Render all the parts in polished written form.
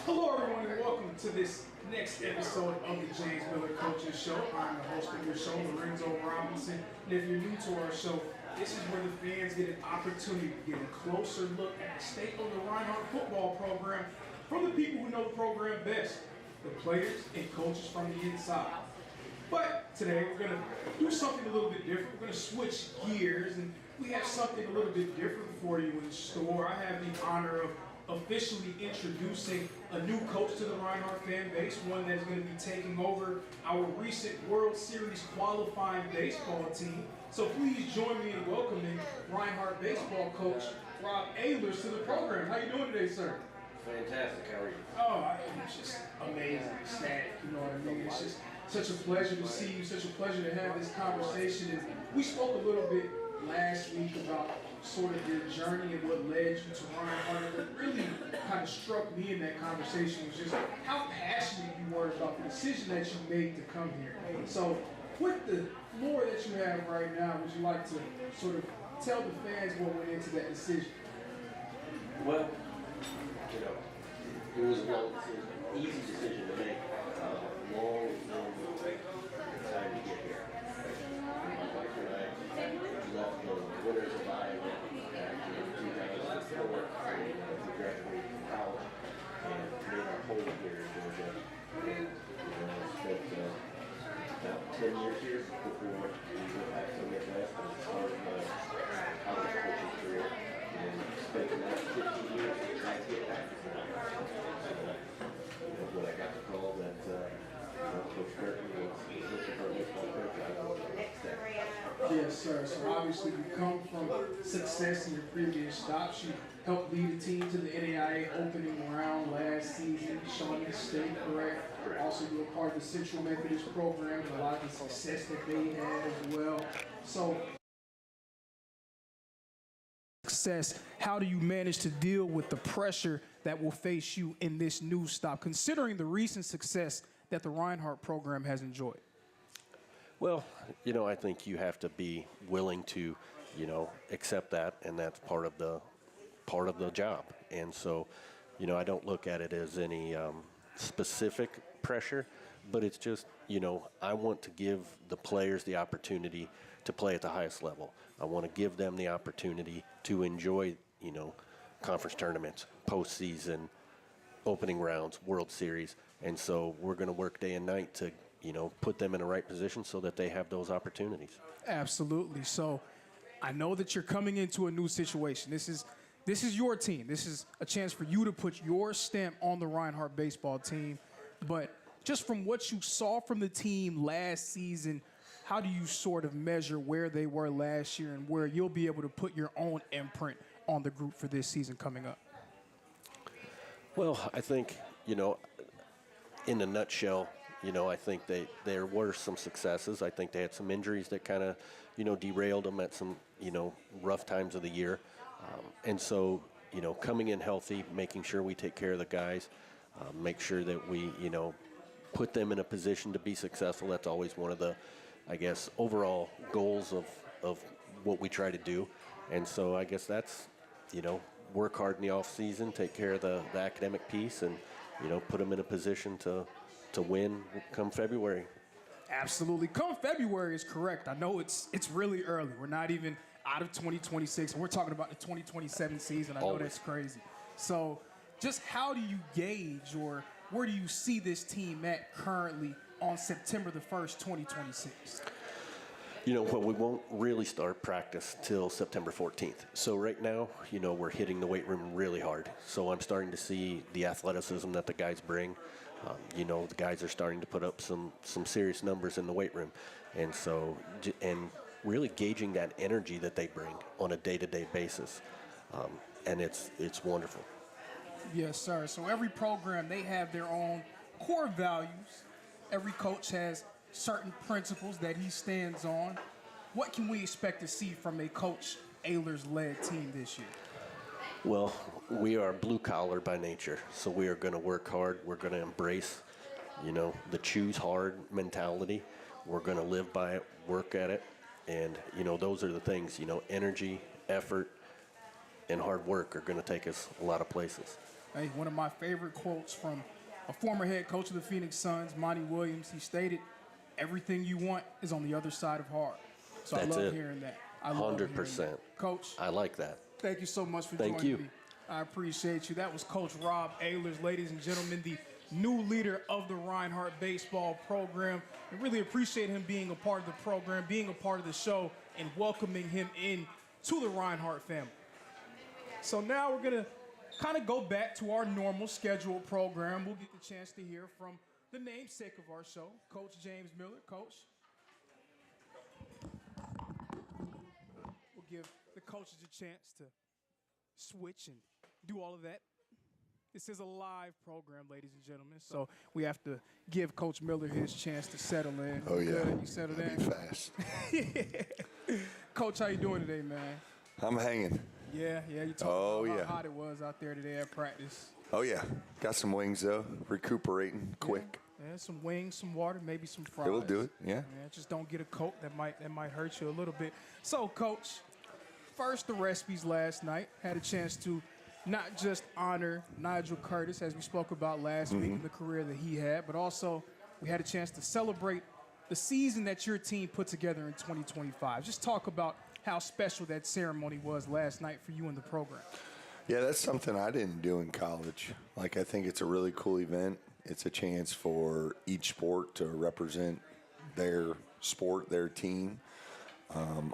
Hello everyone and welcome to this next episode of the James Miller Coaches Show. I'm the host of your show, Lorenzo Robinson. And if you're new to our show, this is where the fans get an opportunity to get a closer look at the state of the Reinhardt football program from the people who know the program best, the players and coaches from the inside. But today we're going to do something a little bit different. We're going to switch gears and we have something a little bit different for you in store. I have the honor of officially introducing a new coach to the Reinhardt fan base, one that's going to be taking over our recent World Series qualifying baseball team. So please join me in welcoming Reinhardt baseball coach Rob Ehlers to the program. How you doing today, sir? Fantastic. How are you? Oh, it's just amazing, ecstatic. You know what I mean? It's just such a pleasure to see you, such a pleasure to have this conversation. And we spoke a little bit last week about sort of your journey and what led you to Reinhardt. What really kind of struck me in that conversation was just how passionate you were about the decision that you made to come here. So with the floor that you have right now, would you like to sort of tell the fans what went into that decision? Well, you know, it was an easy decision to make. Long time to get here. My wife and I left the winners of Iowa back in 2004 and we graduated from college and made our home here in Georgia. And spent about 10 years here before we went back to the Midwest and started my college coaching career. And spent the last 15 years trying to get back to the when I got the call that Coach Curtin was looking for a baseball coach, I was next step. Yes, sir. So obviously you come from success in your previous stops. You helped lead the team to the NAIA opening round last season, Shawnee State, correct? Also you were part of the Central Methodist program and a lot of the success that they had as well. So how do you manage to deal with the pressure that will face you in this new stop, considering the recent success that the Reinhardt program has enjoyed? Well, you know, I think you have to be willing to, you know, accept that, and that's part of the job. And so, you know, I don't look at it as any specific pressure, but it's just, you know, I want to give the players the opportunity to play at the highest level. I want to give them the opportunity to enjoy, you know, conference tournaments, postseason, opening rounds, World Series. And so we're going to work day and night to, you know, put them in the right position so that they have those opportunities. Absolutely. So I know that you're coming into a new situation. This is your team. This is a chance for you to put your stamp on the Reinhardt baseball team. But just from what you saw from the team last season, how do you sort of measure where they were last year and where you'll be able to put your own imprint on the group for this season coming up? Well, I think, you know, in a nutshell, you know, I think there were some successes. I think they had some injuries that kind of, you know, derailed them at some, you know, rough times of the year. And so, you know, coming in healthy, making sure we take care of the guys, make sure that we, you know, put them in a position to be successful. That's always one of the, I guess, overall goals of what we try to do. And so I guess that's, you know, work hard in the off season, take care of the academic piece, and, you know, put them in a position to win come February. Absolutely. Come February is correct. I know it's really early. We're not even out of 2026. We're talking about the 2027 season. I know that's crazy. So just how do you gauge, or where do you see this team at currently on September the 1st, 2026? You know, well, we won't really start practice till September 14th. So right now, you know, we're hitting the weight room really hard. So I'm starting to see the athleticism that the guys bring. You know, the guys are starting to put up some serious numbers in the weight room. And so, and really gauging that energy that they bring on a day-to-day basis. And it's wonderful. Yes, sir. So every program, they have their own core values. Every coach has certain principles that he stands on. What can we expect to see from a Coach Ehlers-led team this year? Well, we are blue collar by nature, so we are going to work hard. We're going to embrace, you know, the choose hard mentality. We're going to live by it, work at it, and, you know, those are the things, you know, energy, effort, and hard work are going to take us a lot of places. Hey, one of my favorite quotes from a former head coach of the Phoenix Suns, Monty Williams. He stated, "Everything you want is on the other side of hard." So That's I love it. hearing that. I love 100%. hearing that. Coach, I like that. thank you so much for Thank joining you. me. I appreciate you. That was Coach Rob Ehlers, ladies and gentlemen, the new leader of the Reinhardt baseball program. I really appreciate him being a part of the program, being a part of the show, and welcoming him in to the Reinhardt family. So now we're going to kind of go back to our normal scheduled program. We'll get the chance to hear from the namesake of our show, Coach James Miller. Coach, we'll give the coaches a chance to switch and do all of that. This is a live program, ladies and gentlemen, so we have to give Coach Miller his chance to settle in. Oh, yeah. Good. You settled in? Be fast. Coach, how you doing today, man? I'm hanging. Yeah, you talked about yeah. how hot it was out there today at practice. Oh, yeah. Got some wings, though. Recuperating quick. Yeah, some wings, some water, maybe some fries. It will do it, yeah. Yeah, just don't get a Coke. That might hurt you a little bit. So, Coach, first the Respies last night. Had a chance to not just honor Nigel Curtis, as we spoke about last week, and the career that he had, but also we had a chance to celebrate the season that your team put together in 2025. Just talk about how special that ceremony was last night for you and the program. Yeah, that's something I didn't do in college. Like, I think it's a really cool event. It's a chance for each sport to represent their sport, their team.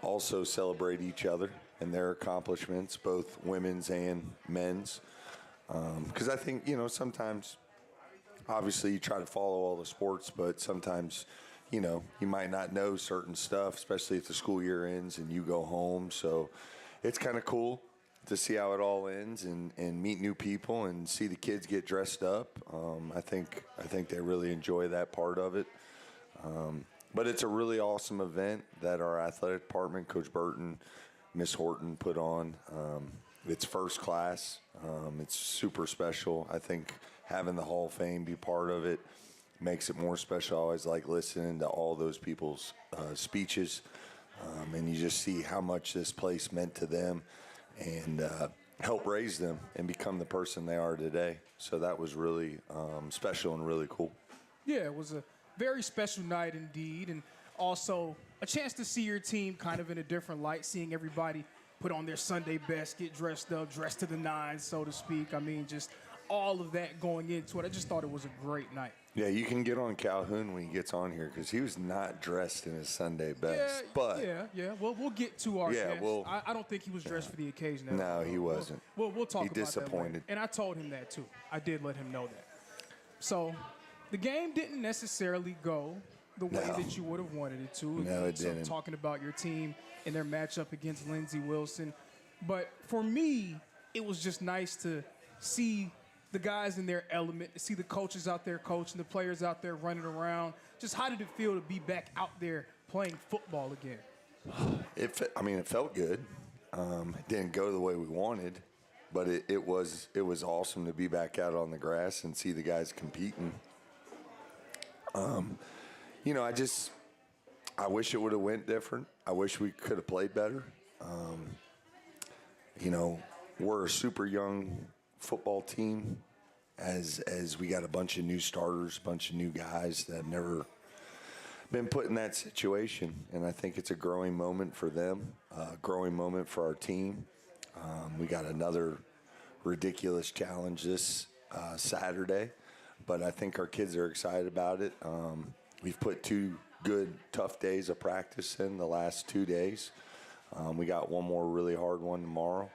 Also celebrate each other and their accomplishments, both women's and men's. Because I think, sometimes, obviously, you try to follow all the sports, but sometimes, you might not know certain stuff, especially if the school year ends and you go home. So it's kind of cool to see how it all ends and meet new people and see the kids get dressed up. I think they really enjoy that part of it. But it's a really awesome event that our athletic department, Coach Burton, Miss Horton put on. It's first class. It's super special. I think having the Hall of Fame be part of it makes it more special. I always like listening to all those people's speeches, and you just see how much this place meant to them and help raise them and become the person they are today. So that was really special and really cool. Yeah, it was a very special night indeed, and also a chance to see your team kind of in a different light, seeing everybody put on their Sunday best, get dressed up, dressed to the nines, so to speak. I mean, just all of that going into it. I just thought it was a great night. Yeah, you can get on Calhoun when he gets on here because he was not dressed in his Sunday best. Yeah. Well, we'll get to our guest. Well, I don't think he was dressed for the occasion. No, he wasn't. We'll talk about disappointed. that later. And I told him that, too. I did let him know that. So the game didn't necessarily go the way that you would have wanted it to. No, it didn't. Talking about your team and their matchup against Lindsey Wilson. But for me, it was just nice to see the guys in their element, to see the coaches out there coaching, the players out there running around. Just how did it feel to be back out there playing football again? It felt good. It didn't go the way we wanted, but it was awesome to be back out on the grass and see the guys competing. I wish it would have went different. I wish we could have played better. We're a super young football team as we got a bunch of new starters, a bunch of new guys that have never been put in that situation. And I think it's a growing moment for them, a growing moment for our team. We got another ridiculous challenge this Saturday, but I think our kids are excited about it. We've put 2 good, tough days of practice in the last 2 days. We got one more really hard one tomorrow.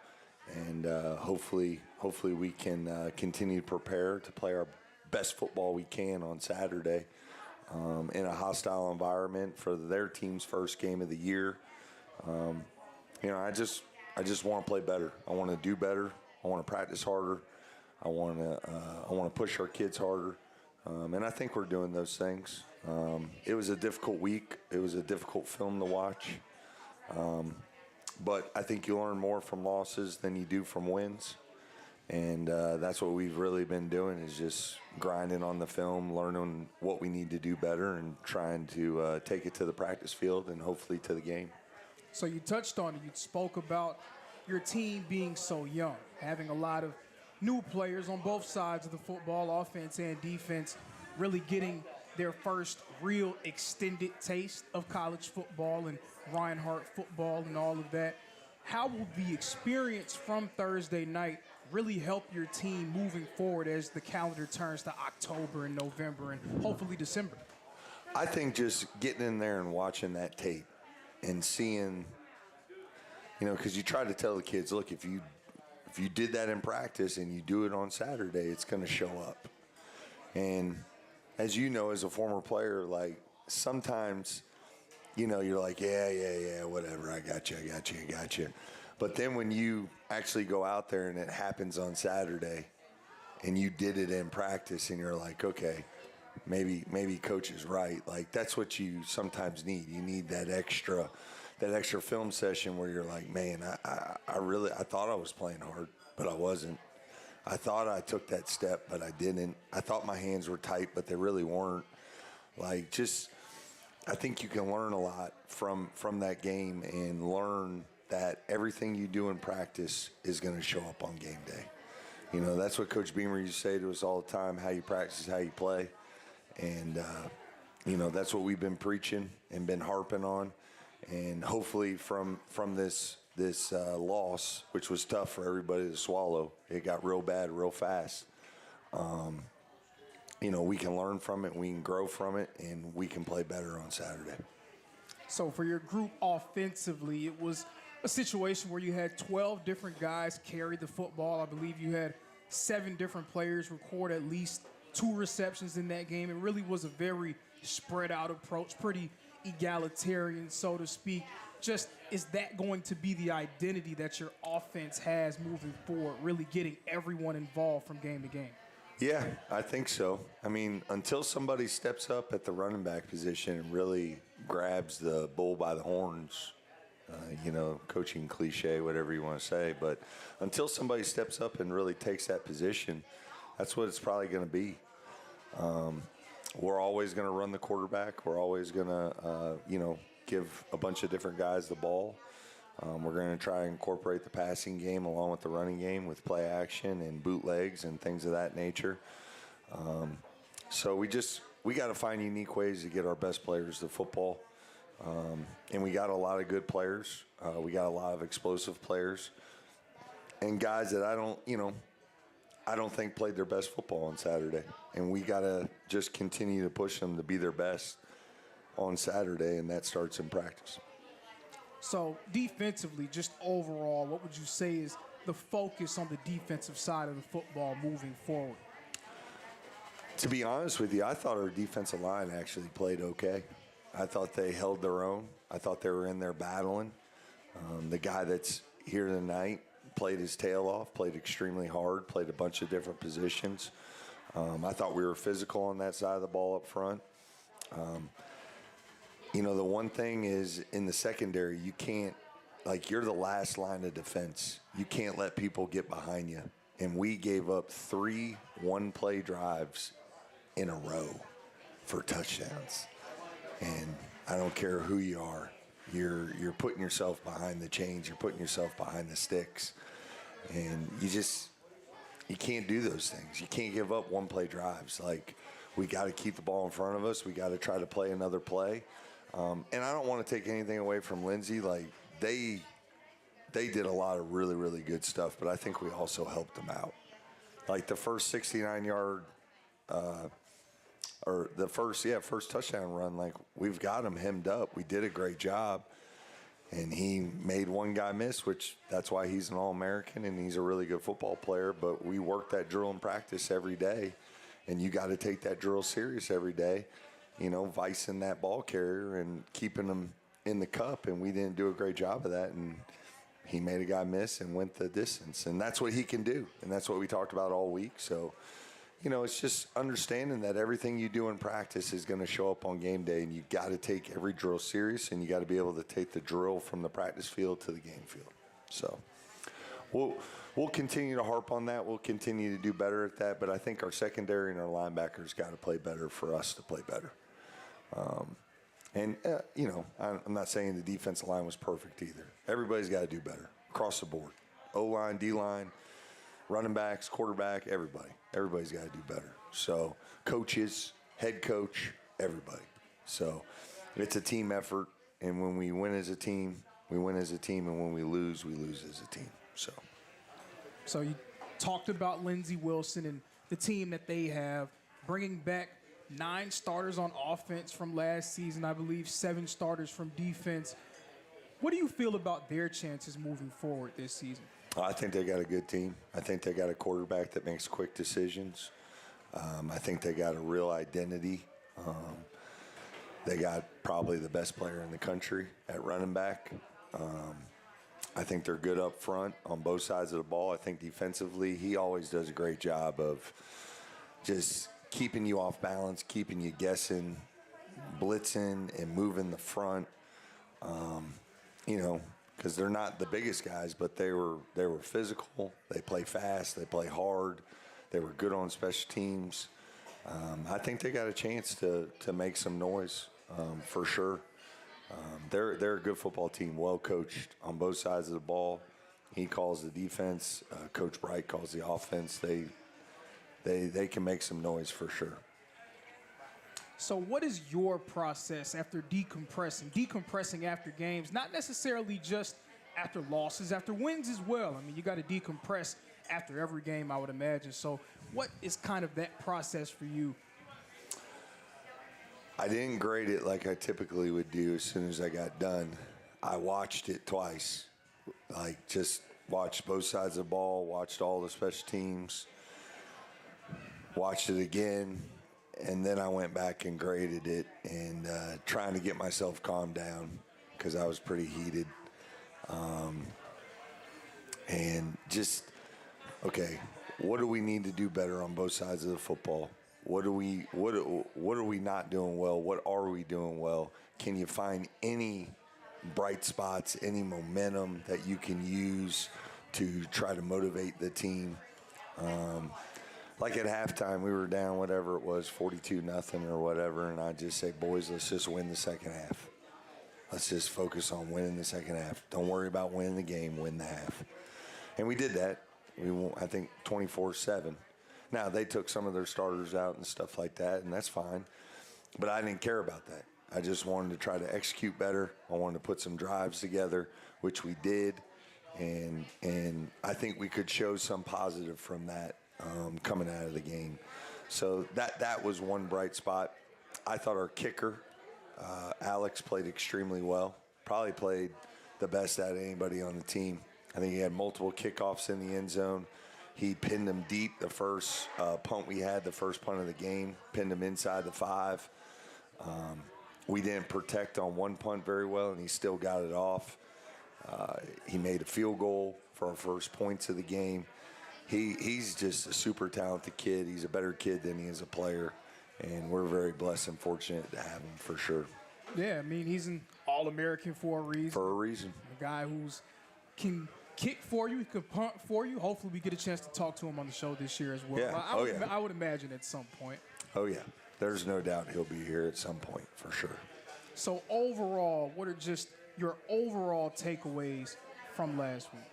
And hopefully we can continue to prepare to play our best football we can on Saturday in a hostile environment for their team's first game of the year. I just want to play better. I want to do better. I want to practice harder. I want to push our kids harder. And I think we're doing those things. It was a difficult week. It was a difficult film to watch. But I think you learn more from losses than you do from wins. And that's what we've really been doing is just grinding on the film, learning what we need to do better, and trying to take it to the practice field and hopefully to the game. So you touched on it. You spoke about your team being so young, having a lot of new players on both sides of the football, offense and defense, really getting their first real extended taste of college football and Reinhardt football and all of that. How will the experience from Thursday night really help your team moving forward as the calendar turns to October and November and hopefully December? I think just getting in there and watching that tape and seeing, because you try to tell the kids, look, if you did that in practice and you do it on Saturday, it's going to show up. And as you know, as a former player, like sometimes, you're like, yeah, whatever, I got you. But then when you actually go out there and it happens on Saturday and you did it in practice and you're like, okay, maybe coach is right. Like that's what you sometimes need. You need that extra film session where you're like, man, I thought I was playing hard, but I wasn't. I thought I took that step, but I didn't. I thought my hands were tight, but they really weren't. Like I think you can learn a lot from that game and learn that everything you do in practice is going to show up on game day. That's what Coach Beamer used to say to us all the time, how you practice is how you play. And, that's what we've been preaching and been harping on. And hopefully from this loss, which was tough for everybody to swallow, it got real bad real fast. We can learn from it, we can grow from it, and we can play better on Saturday. So for your group offensively, it was a situation where you had 12 different guys carry the football. I believe you had 7 different players record at least 2 receptions in that game. It really was a very spread out approach, pretty egalitarian, so to speak. Just, is that going to be the identity that your offense has moving forward, really getting everyone involved from game to game? Yeah, I think so. I mean, until somebody steps up at the running back position and really grabs the bull by the horns, coaching cliche, whatever you want to say, but until somebody steps up and really takes that position, that's what it's probably going to be. We're always going to run the quarterback. We're always going to, give a bunch of different guys the ball. We're going to try and incorporate the passing game along with the running game with play action and bootlegs and things of that nature. So we got to find unique ways to get our best players the football. And we got a lot of good players. We got a lot of explosive players and guys that I don't think played their best football on Saturday. And we got to just continue to push them to be their best on Saturday, and that starts in practice. So defensively, just overall, what would you say is the focus on the defensive side of the football moving forward? To be honest with you, I thought our defensive line actually played okay. I thought they held their own. I thought they were in there battling. The guy that's here tonight played his tail off, played extremely hard, played a bunch of different positions. I thought we were physical on that side of the ball up front. The one thing is in the secondary, you can't, you're the last line of defense. You can't let people get behind you. And we gave up 3 one-play drives in a row for touchdowns. And I don't care who you are. You're putting yourself behind the chains. You're putting yourself behind the sticks. And you can't do those things. You can't give up one-play drives. We got to keep the ball in front of us. We got to try to play another play. And I don't want to take anything away from Lindsay. They did a lot of really, really good stuff, but I think we also helped them out. The first 69-yard or the first touchdown run, we've got him hemmed up. We did a great job. And he made one guy miss, which that's why he's an All-American and he's a really good football player. But we work that drill in practice every day, and you got to take that drill serious every day. Vicing that ball carrier and keeping them in the cup, and we didn't do a great job of that. And he made a guy miss and went the distance, and that's what he can do, and that's what we talked about all week. So, it's just understanding that everything you do in practice is going to show up on game day, and you got to take every drill serious, and you got to be able to take the drill from the practice field to the game field. So, we'll continue to harp on that. We'll continue to do better at that, but I think our secondary and our linebackers got to play better for us to play better. I'm not saying the defensive line was perfect either. Everybody's got to do better across the board. O-line, D-line, running backs, quarterback, everybody. Everybody's got to do better. So coaches, head coach, everybody. So it's a team effort, and when we win as a team, we win as a team, and when we lose as a team. So you talked about Lindsey Wilson and the team that they have, bringing back 9 starters on offense from last season, I believe 7 starters from defense. What do you feel about their chances moving forward this season? I think they got a good team. I think they got a quarterback that makes quick decisions. I think they got a real identity. They got probably the best player in the country at running back. I think they're good up front on both sides of the ball. I think defensively, he always does a great job of just keeping you off balance, keeping you guessing, blitzing and moving the front. Because they're not the biggest guys, but they were physical. They play fast. They play hard. They were good on special teams. I think they got a chance to make some noise for sure. They're a good football team, well coached on both sides of the ball. He calls the defense. Coach Bright calls the offense. They can make some noise for sure. So what is your process after decompressing after games, not necessarily just after losses, after wins as well? I mean, you got to decompress after every game, I would imagine. So what is kind of that process for you? I didn't grade it like I typically would do as soon as I got done. I watched it twice, just watched both sides of the ball, watched all the special teams, watched it again, and then I went back and graded it and trying to get myself calmed down because I was pretty heated. And just, okay, what do we need to do better on both sides of the football? What are we not doing well? What are we doing well? Can you find any bright spots, any momentum that you can use to try to motivate the team? Like at halftime, we were down whatever it was, 42-0 or whatever, and I just say, boys, let's just win the second half. Let's just focus on winning the second half. Don't worry about winning the game, win the half. And we did that. We won, I think, 24-7. Now, they took some of their starters out and stuff like that, and that's fine. But I didn't care about that. I just wanted to try to execute better. I wanted to put some drives together, which we did. And I think we could show some positive from that coming out of the game. So that was one bright spot. I thought our kicker, Alex, played extremely well. Probably played the best out of anybody on the team. I think he had multiple kickoffs in the end zone. He pinned them deep the first punt we had, the first punt of the game, pinned him inside the 5. We didn't protect on one punt very well, and he still got it off. He made a field goal for our first points of the game. He's just a super talented kid. He's a better kid than he is a player, and we're very blessed and fortunate to have him for sure. Yeah, I mean, he's an All-American for a reason. For a reason. A guy can kick for you, he can punt for you. Hopefully we get a chance to talk to him on the show this year as well. Yeah. I would imagine at some point. Oh, yeah. There's no doubt he'll be here at some point for sure. So overall, what are just your overall takeaways from last week?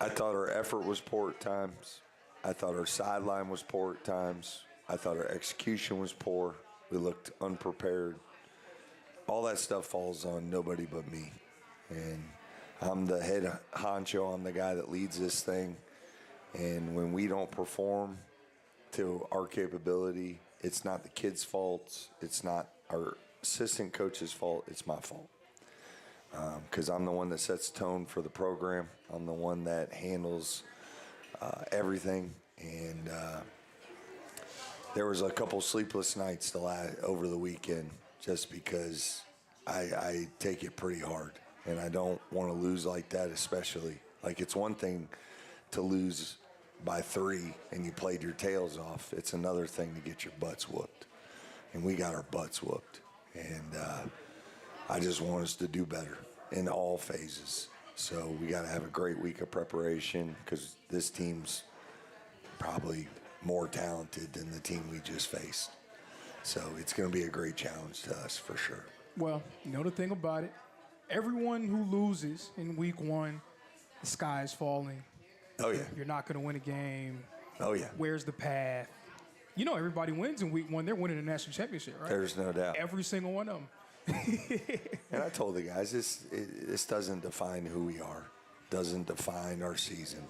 I thought our effort was poor at times. I thought our sideline was poor at times. I thought our execution was poor. We looked unprepared. All that stuff falls on nobody but me. And I'm the head honcho. I'm the guy that leads this thing. And when we don't perform to our capability, it's not the kids' fault. It's not our assistant coach's fault. It's my fault. Because I'm the one that sets the tone for the program. I'm the one that handles everything. And there was a couple sleepless nights over the weekend just because I take it pretty hard. And I don't want to lose like that especially. Like, it's one thing to lose by 3 and you played your tails off. It's another thing to get your butts whooped. And we got our butts whooped. And I just want us to do better in all phases. So we got to have a great week of preparation because this team's probably more talented than the team we just faced. So it's going to be a great challenge to us for sure. Well, you know the thing about it, everyone who loses in week 1 the sky is falling. Oh, yeah. You're not going to win a game. Oh, yeah. Where's the path? You know everybody wins in week 1. They're winning the national championship, right? There's no doubt. Every single one of them. And I told the guys, this doesn't define who we are, doesn't define our season.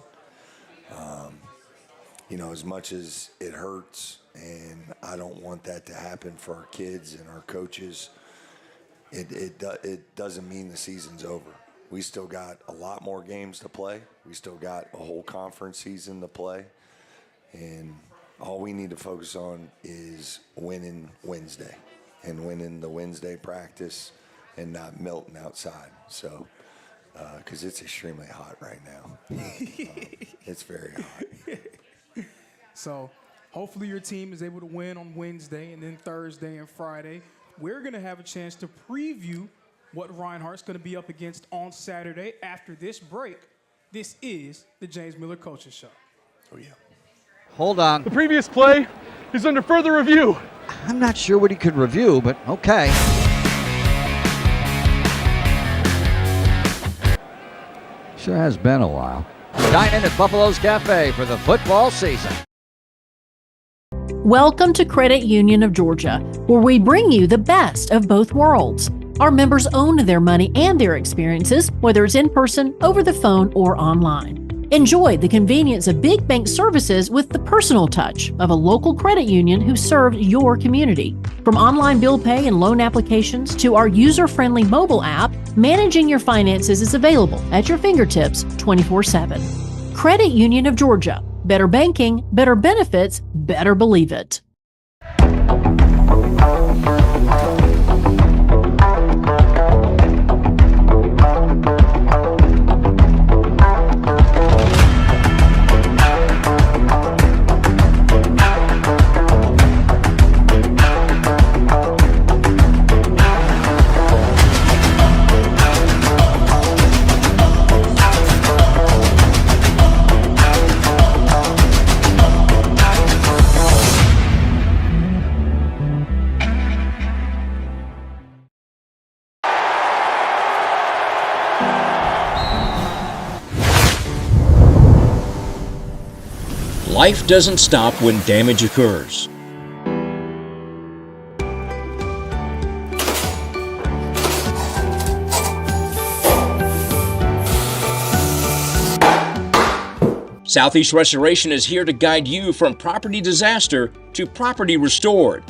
As much as it hurts, and I don't want that to happen for our kids and our coaches, it doesn't mean the season's over. We still got a lot more games to play. We still got a whole conference season to play. And all we need to focus on is winning Wednesday and winning the Wednesday practice and not melting outside. So, because it's extremely hot right now. It's very hot. So hopefully your team is able to win on Wednesday, and then Thursday and Friday. We're going to have a chance to preview what Reinhardt's going to be up against on Saturday after this break. This is the James Miller Coaching Show. Oh, yeah. Hold on. The previous play is under further review. I'm not sure what he could review, but okay. Sure has been a while. Dine in at Buffalo's Cafe for the football season. Welcome to Credit Union of Georgia, where we bring you the best of both worlds. Our members own their money and their experiences, whether it's in person, over the phone, or online. Enjoy the convenience of big bank services with the personal touch of a local credit union who serves your community. From online bill pay and loan applications to our user-friendly mobile app, managing your finances is available at your fingertips 24/7. Credit Union of Georgia. Better banking, better benefits, better believe it. Life doesn't stop when damage occurs. Southeast Restoration is here to guide you from property disaster to property restored.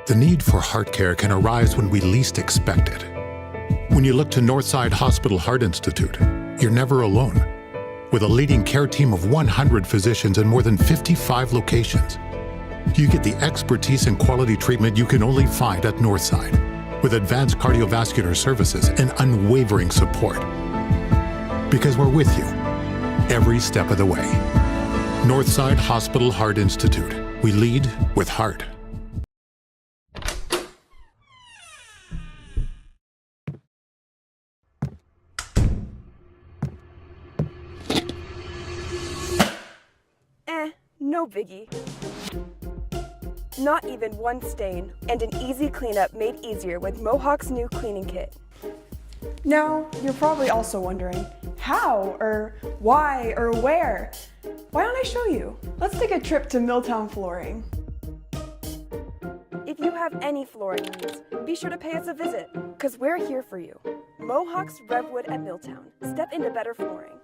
The need for heart care can arise when we least expect it. When you look to Northside Hospital Heart Institute, you're never alone. With a leading care team of 100 physicians in more than 55 locations, you get the expertise and quality treatment you can only find at Northside, with advanced cardiovascular services and unwavering support. Because we're with you every step of the way. Northside Hospital Heart Institute. We lead with heart. No biggie. Not even one stain, and an easy cleanup made easier with Mohawk's new cleaning kit. Now, you're probably also wondering, how, or why, or where? Why don't I show you? Let's take a trip to Milltown Flooring. If you have any flooring needs, be sure to pay us a visit, because we're here for you. Mohawk's Revwood at Milltown. Step into better flooring.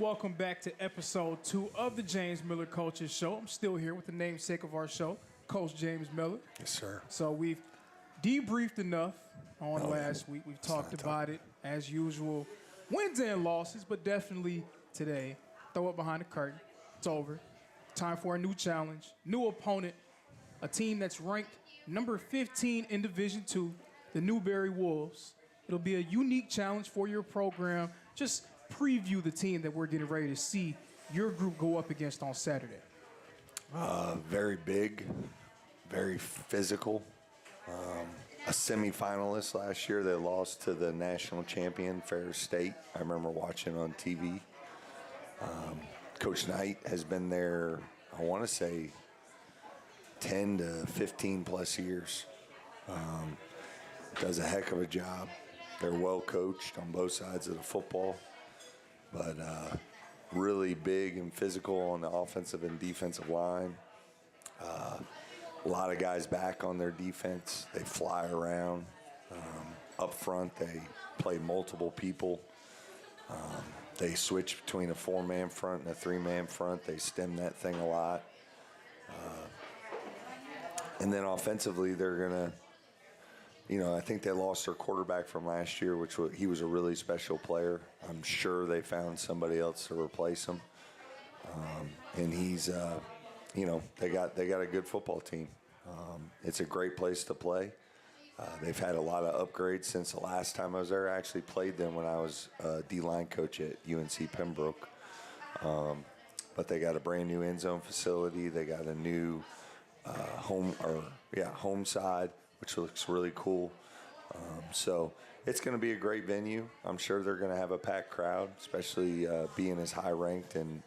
welcome back to episode 2 of the James Miller Coaches Show. I'm still here with the namesake of our show, Coach James Miller. Yes, sir. So we've debriefed enough on last week. We've talked about it as usual, wins and losses, but definitely today, throw it behind the curtain. It's over. Time for a new challenge, new opponent, a team that's ranked number 15 in Division II, the Newberry Wolves. It'll be a unique challenge for your program. Just preview the team that we're getting ready to see your group go up against on Saturday. Very big, very physical. A semifinalist last year. They lost to the national champion, Ferris State. I remember watching on TV. Coach Knight has been there, I want to say, 10 to 15 plus years. Does a heck of a job. They're well coached on both sides of the football, but really big and physical on the offensive and defensive line. A lot of guys back on their defense. They fly around. Up front, they play multiple people. They switch between a 4-man front and a 3-man front. They stem that thing a lot. And then offensively, they're going to, I think they lost their quarterback from last year, he was a really special player. I'm sure they found somebody else to replace him. And he's, they got a good football team. It's a great place to play. They've had a lot of upgrades since the last time I was there. I actually played them when I was D-line coach at UNC Pembroke. But they got a brand new end zone facility. They got a new home side, which looks really cool. So it's going to be a great venue. I'm sure they're going to have a packed crowd, especially being as high ranked and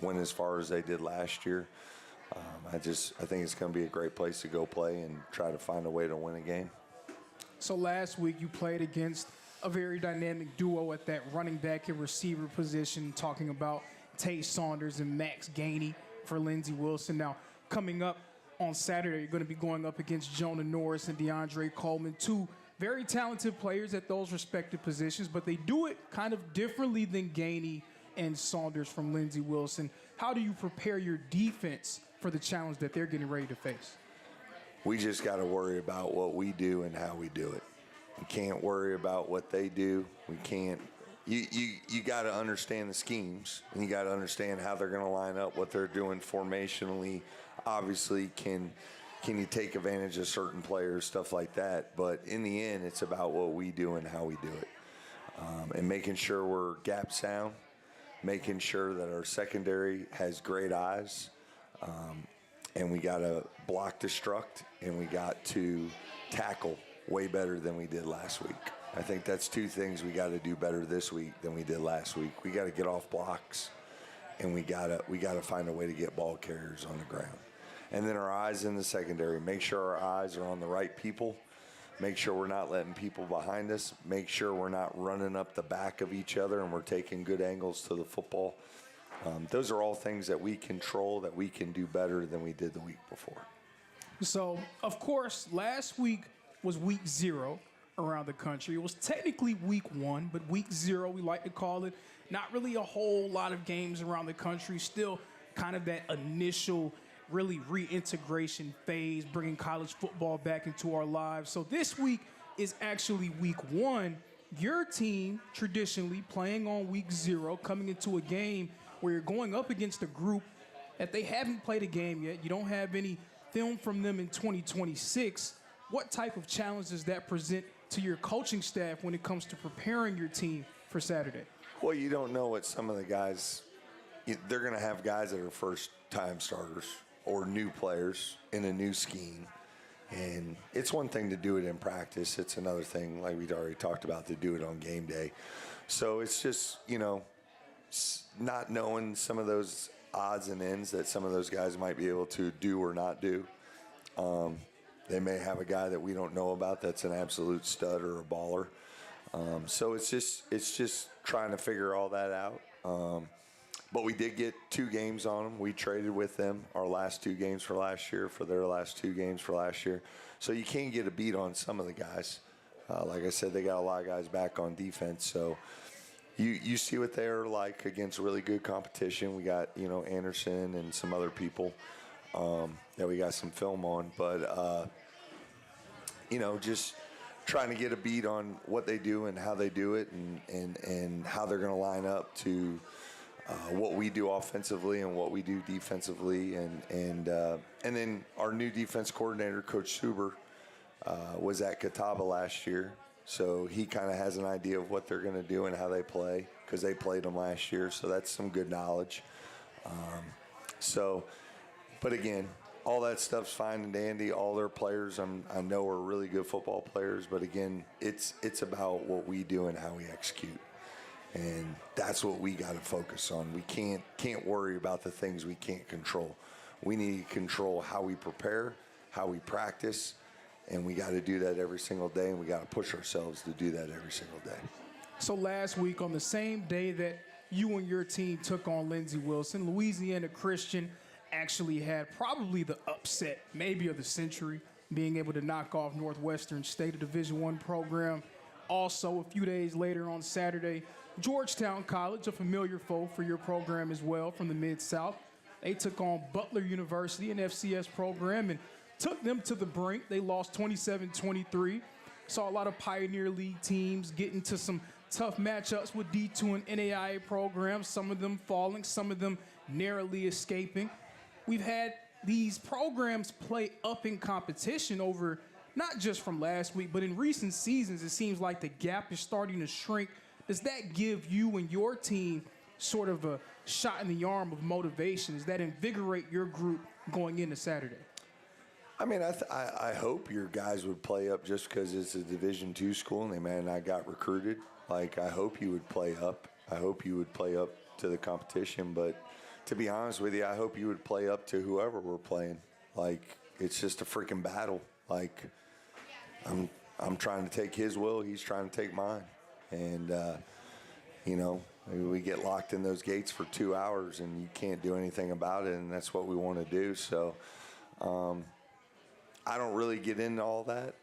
went as far as they did last year. I think it's going to be a great place to go play and try to find a way to win a game. So last week you played against a very dynamic duo at that running back and receiver position, talking about Tay Saunders and Max Gainey for Lindsey Wilson. Now, coming up on Saturday, you're going to be going up against Jonah Norris and DeAndre Coleman, two very talented players at those respective positions, but they do it kind of differently than Gainey and Saunders from Lindsey Wilson. How do you prepare your defense for the challenge that they're getting ready to face? We just got to worry about what we do and how we do it. We can't worry about what they do. We can't. You got to understand the schemes, and you got to understand how they're going to line up, what they're doing formationally. Obviously, can you take advantage of certain players, stuff like that. But in the end, it's about what we do and how we do it, and making sure we're gap sound, making sure that our secondary has great eyes, and we got to block destruct, and we got to tackle way better than we did last week. I think that's two things we got to do better this week than we did last week. We got to get off blocks, and we got to find a way to get ball carriers on the ground. And then our eyes in the secondary. Make sure our eyes are on the right people. Make sure we're not letting people behind us. Make sure we're not running up the back of each other and we're taking good angles to the football. Those are all things that we control, that we can do better than we did the week before. So, of course, last week was week 0 around the country. It was technically week 1, but week 0, we like to call it. Not really a whole lot of games around the country. Still kind of that initial really reintegration phase, bringing college football back into our lives. So this week is actually week 1. Your team traditionally playing on week 0, coming into a game where you're going up against a group that they haven't played a game yet. You don't have any film from them in 2026. What type of challenge does that present to your coaching staff when it comes to preparing your team for Saturday? Well, you don't know what some of the guys, they're going to have guys that are first-time starters or new players in a new scheme. And it's one thing to do it in practice. It's another thing, like we'd already talked about, to do it on game day. So it's just, not knowing some of those odds and ends that some of those guys might be able to do or not do. They may have a guy that we don't know about that's an absolute stud or a baller. So it's just trying to figure all that out. But we did get 2 games on them. We traded with them our last 2 games for last year for their last 2 games for last year. So you can get a beat on some of the guys. Like I said, they got a lot of guys back on defense. So, you see what they're like against really good competition. We got, Anderson and some other people that we got some film on. But, just trying to get a beat on what they do and how they do it and how they're going to line up to what we do offensively and what we do defensively. And then our new defense coordinator, Coach Suber, was at Catawba last year. So he kind of has an idea of what they're going to do and how they play because they played them last year. So that's some good knowledge. But again, all that stuff's fine and dandy. All their players, I know, are really good football players. But again, it's about what we do and how we execute, and that's what we got to focus on. We can't worry about the things we can't control. We need to control how we prepare, how we practice, and we got to do that every single day. And we got to push ourselves to do that every single day. So last week, on the same day that you and your team took on Lindsey Wilson, Louisiana Christian actually had probably the upset, maybe of the century, being able to knock off Northwestern State, a Division I program. Also, a few days later on Saturday, Georgetown College, a familiar foe for your program as well from the Mid-South. They took on Butler University, an FCS program, and took them to the brink. They lost 27-23. Saw a lot of Pioneer League teams get into some tough matchups with D2 and NAIA programs, some of them falling, some of them narrowly escaping. We've had these programs play up in competition over, not just from last week, but in recent seasons, it seems like the gap is starting to shrink. Does that give you and your team sort of a shot in the arm of motivation? Does that invigorate your group going into Saturday? I mean, I hope your guys would play up just because it's a Division II school and they may have not got recruited. Like, I hope you would play up. I hope you would play up to the competition. But to be honest with you, I hope you would play up to whoever we're playing. Like, it's just a freaking battle. Like, I'm trying to take his will. He's trying to take mine. And, we get locked in those gates for 2 hours and you can't do anything about it. And that's what we want to do. So, I don't really get into all that.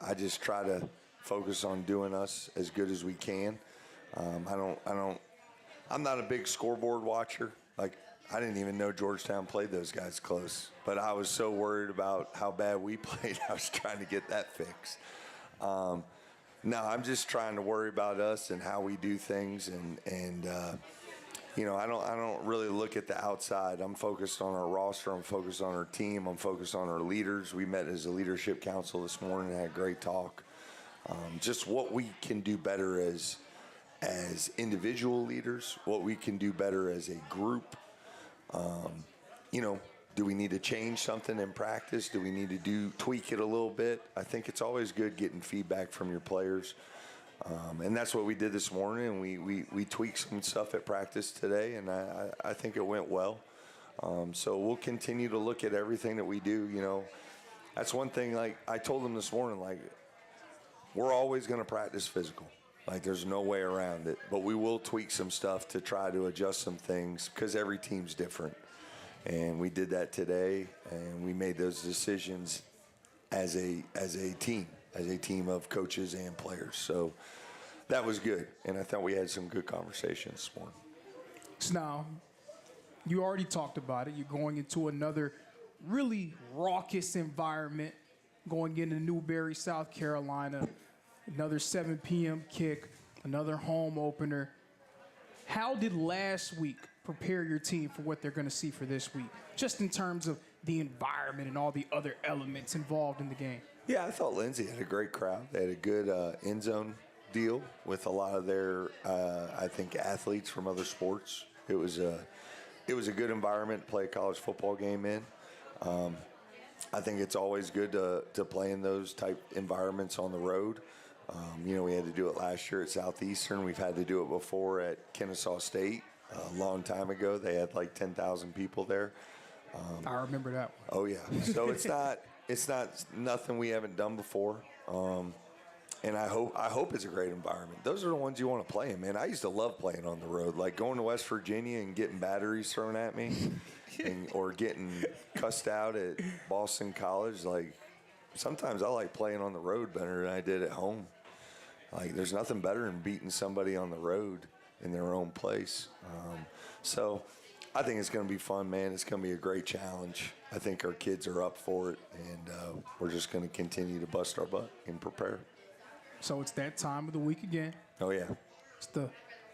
I just try to focus on doing us as good as we can. I'm not a big scoreboard watcher. Like, I didn't even know Georgetown played those guys close, but I was so worried about how bad we played. I was trying to get that fixed. No, I'm just trying to worry about us and how we do things. And I don't really look at the outside. I'm focused on our roster. I'm focused on our team. I'm focused on our leaders. We met as a leadership council this morning and had a great talk. Just what we can do better as individual leaders, what we can do better as a group. Do we need to change something in practice? Do we need to tweak it a little bit? I think it's always good getting feedback from your players. And that's what we did this morning. We tweaked some stuff at practice today, and I think it went well. So we'll continue to look at everything that we do. That's one thing, like I told them this morning, like, we're always going to practice physical. Like, there's no way around it. But we will tweak some stuff to try to adjust some things because every team's different. And we did that today, and we made those decisions as a team of coaches and players. So that was good, and I thought we had some good conversations this morning. So now, you already talked about it. You're going into another really raucous environment, going into Newberry, South Carolina, another 7 p.m. kick, another home opener. How did last week prepare your team for what they're going to see for this week, just in terms of the environment and all the other elements involved in the game? Yeah, I thought Lindsay had a great crowd. They had a good end zone deal with a lot of their, I think, athletes from other sports. It was a good environment to play a college football game in. I think it's always good to play in those type environments on the road. We had to do it last year at Southeastern. We've had to do it before at Kennesaw State a long time ago. They had like 10,000 people there. I remember that one. Oh, yeah. So it's not nothing we haven't done before. And I hope it's a great environment. Those are the ones you want to play in, man. I used to love playing on the road, like going to West Virginia and getting batteries thrown at me or getting cussed out at Boston College. Like, sometimes I like playing on the road better than I did at home. Like, there's nothing better than beating somebody on the road in their own place. So I think it's going to be fun, man. It's going to be a great challenge. I think our kids are up for it, and we're just going to continue to bust our butt and prepare. So it's that time of the week again. Oh, yeah. It's the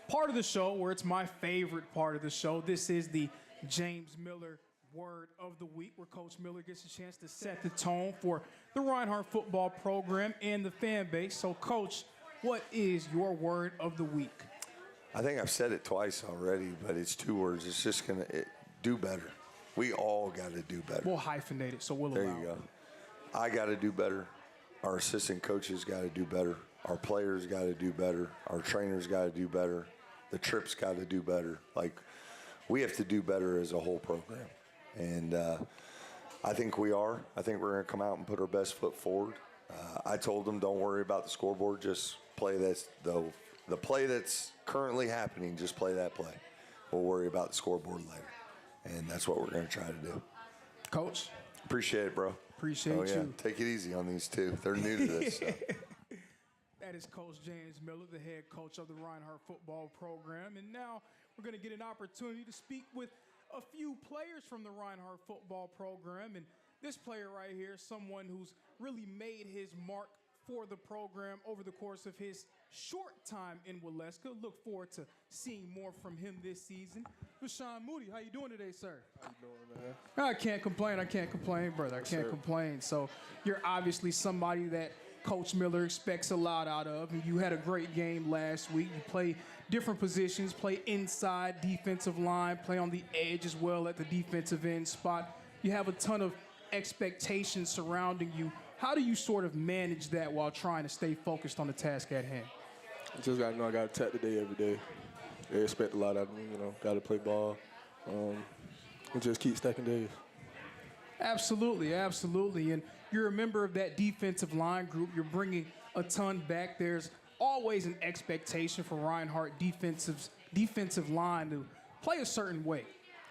part of the show where it's my favorite part of the show. This is the James Miller Word of the Week, where Coach Miller gets a chance to set the tone for the Reinhardt football program and the fan base. So, Coach, what is your word of the week? I think I've said it twice already, but it's 2 words. It's just going to do better. We all got to do better. We'll hyphenate it, so we'll There allow you go. it. I got to do better. Our assistant coaches got to do better. Our players got to do better. Our trainers got to do better. The trips got to do better. Like, we have to do better as a whole program. And I think we are. I think we're going to come out and put our best foot forward. I told them, don't worry about the scoreboard. Just play the play that's currently happening. Just play that play. We'll worry about the scoreboard later. And that's what we're going to try to do. Coach? Appreciate it, bro. Appreciate you. Take it easy on these two. They're new to this. So. That is Coach James Miller, the head coach of the Reinhardt football program. And now we're going to get an opportunity to speak with a few players from the Reinhardt football program. And this player right here is someone who's really made his mark for the program over the course of his short time in Waleska. Look forward to seeing more from him this season. Rashawn Moody, how you doing today, sir? How you doing, man? I can't complain, brother. I can't complain. So you're obviously somebody that Coach Miller expects a lot out of. And you had a great game last week. You play different positions, play inside, defensive line, play on the edge as well at the defensive end spot. You have a ton of expectations surrounding you. How do you sort of manage that while trying to stay focused on the task at hand? Just got to know I got to attack the day every day. They expect a lot out of me, got to play ball and just keep stacking days. Absolutely, absolutely. And you're a member of that defensive line group. You're bringing a ton back. There's always an expectation for Reinhardt defensive line to play a certain way.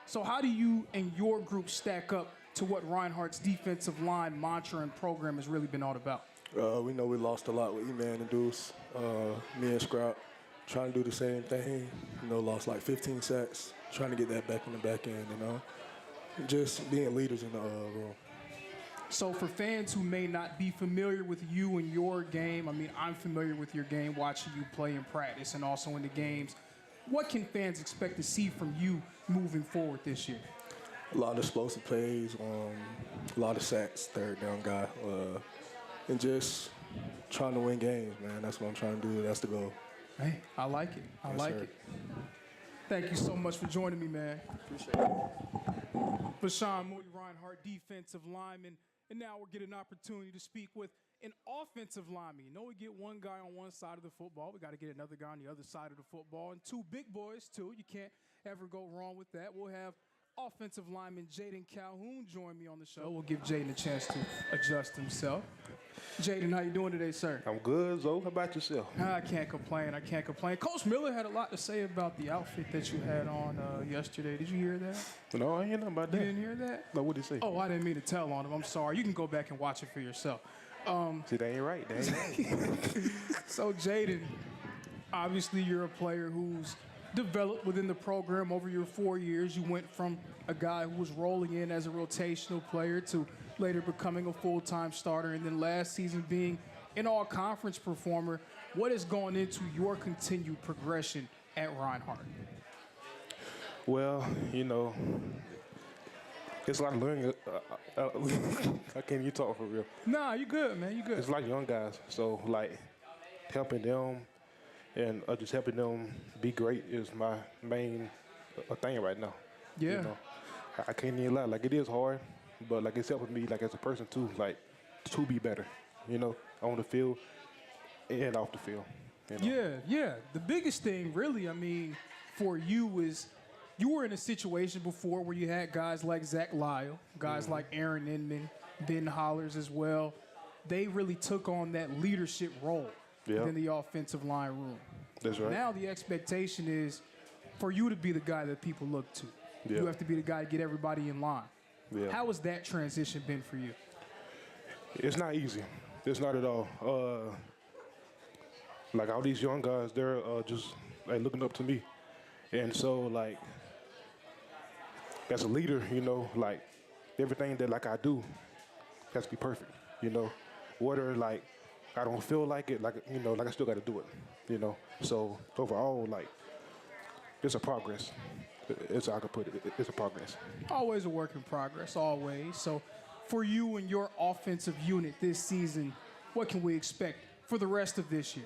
So how do you and your group stack up to what Reinhardt's defensive line mantra and program has really been all about? We know we lost a lot with E-Man and Deuce. Me and Scrap trying to do the same thing. Lost like 15 sacks, trying to get that back in the back end, Just being leaders in the room. So for fans who may not be familiar with you and your game, I mean, I'm familiar with your game, watching you play in practice and also in the games. What can fans expect to see from you moving forward this year? A lot of explosive plays, a lot of sacks, third down guy, and just trying to win games, man. That's what I'm trying to do. That's the goal. Hey, I like it. I like it. Thank you so much for joining me, man. Appreciate it. Rashawn Moody, Reinhardt, defensive lineman. And now we're getting an opportunity to speak with an offensive lineman. We get one guy on one side of the football. We got to get another guy on the other side of the football. And two big boys, too. You can't ever go wrong with that. We'll have offensive lineman Jaden Calhoun join me on the show. We'll give Jaden a chance to adjust himself. Jaden, how you doing today, sir? I'm good, Zoe. How about yourself? I can't complain. Coach Miller had a lot to say about the outfit that you had on yesterday. Did you hear that? No, I ain't hear nothing about that. You didn't hear that? No, what did he say? Oh, I didn't mean to tell on him. I'm sorry. You can go back and watch it for yourself. See, that ain't right. That ain't right. So, Jaden, obviously you're a player who's developed within the program over your 4 years. You went from a guy who was rolling in as a rotational player to later becoming a full-time starter, and then last season being an all-conference performer. What has gone into your continued progression at Reinhardt? Well, it's a lot of learning. I can't even talk for real. Nah, you good, man. You good. It's like young guys, so helping them and just helping them be great is my main thing right now. Yeah. I can't even lie. It is hard, but it's helping me as a person too, to be better. On the field and off the field. Yeah. The biggest thing, really, I mean, for you is you were in a situation before where you had guys like Zach Lyle, guys like Aaron Inman, Ben Hollers as well. They really took on that leadership role within the offensive line room. That's right. Now the expectation is for you to be the guy that people look to. You have to be the guy to get everybody in line. Yeah. How has that transition been for you? It's not easy. It's not at all. All these young guys, they're just like looking up to me. And so, like, as a leader, you know, like, everything that, like, I do has to be perfect, you know. Whether, like, I don't feel like it, like, you know, like I still got to do it, you know. So, overall, like, it's a progress. It's how I could put it. It's a progress. Always a work in progress, always. So, for you and your offensive unit this season, what can we expect for the rest of this year?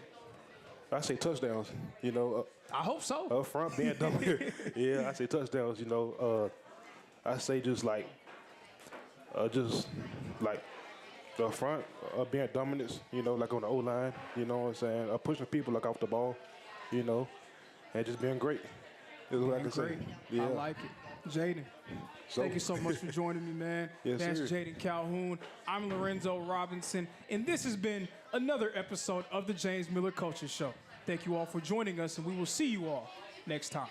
I say touchdowns, you know. I hope so. Up front, being dominant. Yeah, I say touchdowns, you know. I say just like the front, being dominant, you know, like on the O-line, you know what I'm saying? Pushing people like off the ball, you know, and just being great. Is what I can say. Yeah. I like it. Jaden, thank you so much for joining me, man. Yes, That's sir. Jaden Calhoun. I'm Lorenzo Robinson, and this has been another episode of the James Miller Coaches Show. Thank you all for joining us, and we will see you all next time.